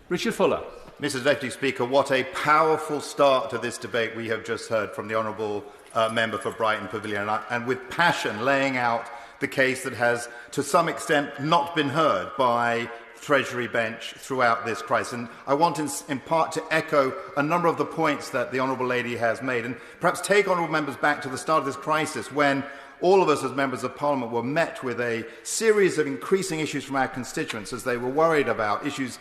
Richard Fuller. Mr. Deputy Speaker, what a powerful start to this debate we have just heard from the Honourable Member for Brighton Pavilion, and with passion laying out the case that has, to some extent, not been heard by Treasury bench throughout this crisis. And I want in part to echo a number of the points that the Honourable Lady has made, and perhaps take Honourable Members back to the start of this crisis when all of us as Members of Parliament were met with a series of increasing issues from our constituents as they were worried about issues.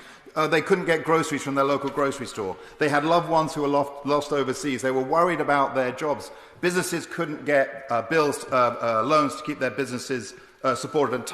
They couldn't get groceries from their local grocery store. They had loved ones who were lost overseas. They were worried about their jobs. Businesses couldn't get loans to keep their businesses supported. And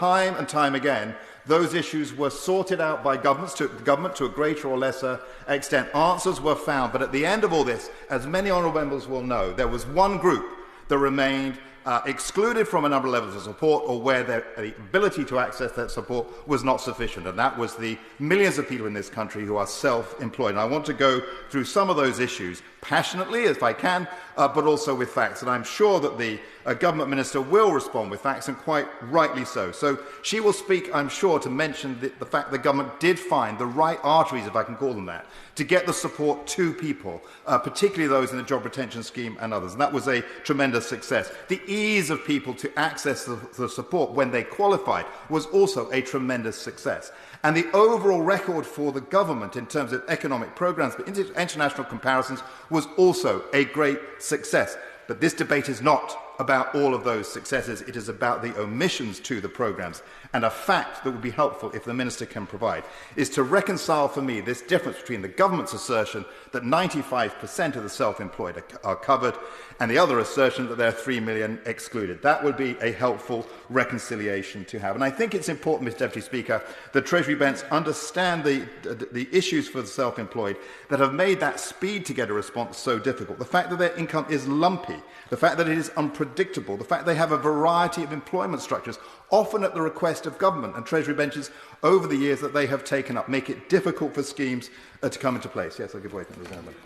time again, those issues were sorted out by government to a greater or lesser extent. Answers were found. But at the end of all this, as many honourable members will know, there was one group that remained excluded from a number of levels of support, or where the ability to access that support was not sufficient, and that was the millions of people in this country who are self-employed. And I want to go through some of those issues passionately, if I can, but also with facts. And I'm sure that the Government Minister will respond with facts, and quite rightly so. So she will speak, I'm sure, to mention the fact the government did find the right arteries, if I can call them that, to get the support to people, particularly those in the Job Retention Scheme and others. And that was a tremendous success. The ease of people to access the support when they qualified was also a tremendous success. And the overall record for the government in terms of economic programmes, but international comparisons, was also a great success. But this debate is not about all of those successes. It is about the omissions to the programmes. And a fact that would be helpful if the Minister can provide is to reconcile for me this difference between the government's assertion that 95% of the self-employed are covered and the other assertion that there are 3 million excluded. That would be a helpful reconciliation to have. And I think it's important, Mr. Deputy Speaker, that Treasury bench understand the issues for the self-employed that have made that speed to get a response so difficult. The fact that their income is lumpy, the fact that it is unpredictable, the fact they have a variety of employment structures, often at the request of government and Treasury benches over the years that they have taken up, make it difficult for schemes to come into place. Yes, I'll give way to the President.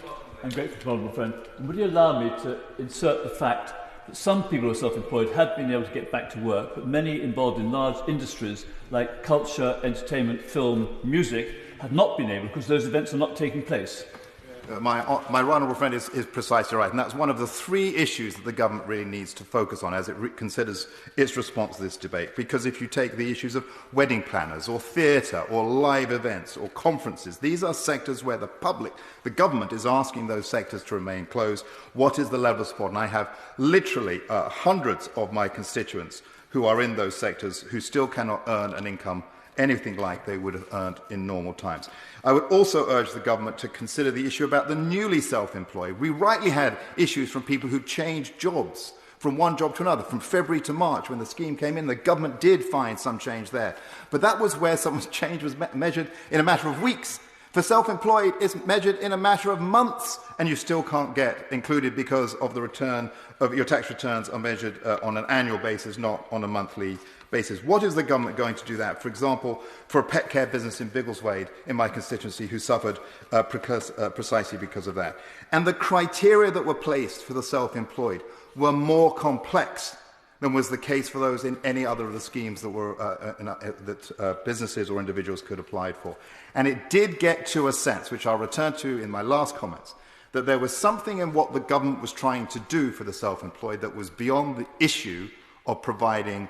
I'm grateful to Honourable Friend. And would you allow me to insert the fact that some people who are self-employed have been able to get back to work, but many involved in large industries like culture, entertainment, film, music have not been able because those events are not taking place? My honourable friend is precisely right, and that's one of the three issues that the government really needs to focus on as it considers its response to this debate. Because if you take the issues of wedding planners or theatre or live events or conferences, these are sectors where the government is asking those sectors to remain closed. What is the level of support? And I have literally hundreds of my constituents who are in those sectors who still cannot earn an income anything like they would have earned in normal times. I would also urge the government to consider the issue about the newly self-employed. We rightly had issues from people who changed jobs from one job to another. From February to March, when the scheme came in, the government did find some change there. But that was where someone's change was measured in a matter of weeks. For self-employed, it's measured in a matter of months, and you still can't get included because of the return of your tax returns are measured on an annual basis, not on a monthly basis. What is the government going to do that? For example, for a pet care business in Biggleswade, in my constituency, who suffered precisely because of that. And the criteria that were placed for the self-employed were more complex than was the case for those in any other of the schemes that were that businesses or individuals could apply for. And it did get to a sense, which I'll return to in my last comments, that there was something in what the government was trying to do for the self-employed that was beyond the issue of providing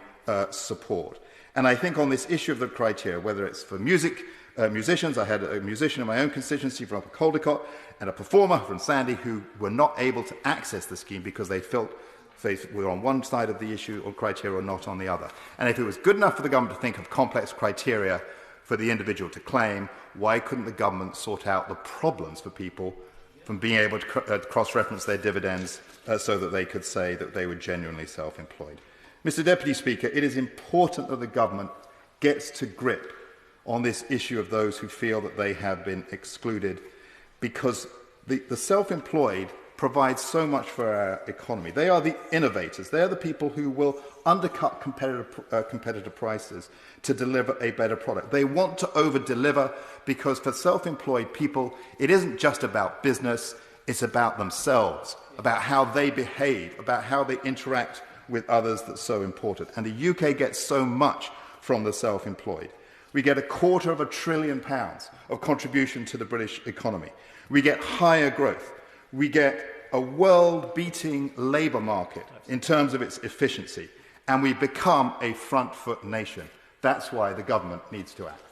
support. And I think on this issue of the criteria, whether it's for musicians, I had a musician in my own constituency from Caldecott and a performer from Sandy who were not able to access the scheme because they felt they were on one side of the issue or criteria or not on the other. And if it was good enough for the government to think of complex criteria for the individual to claim, why couldn't the government sort out the problems for people from being able to cross-reference their dividends so that they could say that they were genuinely self-employed? Mr. Deputy Speaker, it is important that the government gets to grip on this issue of those who feel that they have been excluded, because the self-employed provide so much for our economy. They are the innovators. They are the people who will undercut competitive prices to deliver a better product. They want to over-deliver because for self-employed people, it isn't just about business, it's about themselves, about how they behave, about how they interact with others that's so important. And the UK gets so much from the self-employed. We get £250 billion of contribution to the British economy. We get higher growth. We get a world-beating labour market in terms of its efficiency. And we become a front-foot nation. That's why the government needs to act.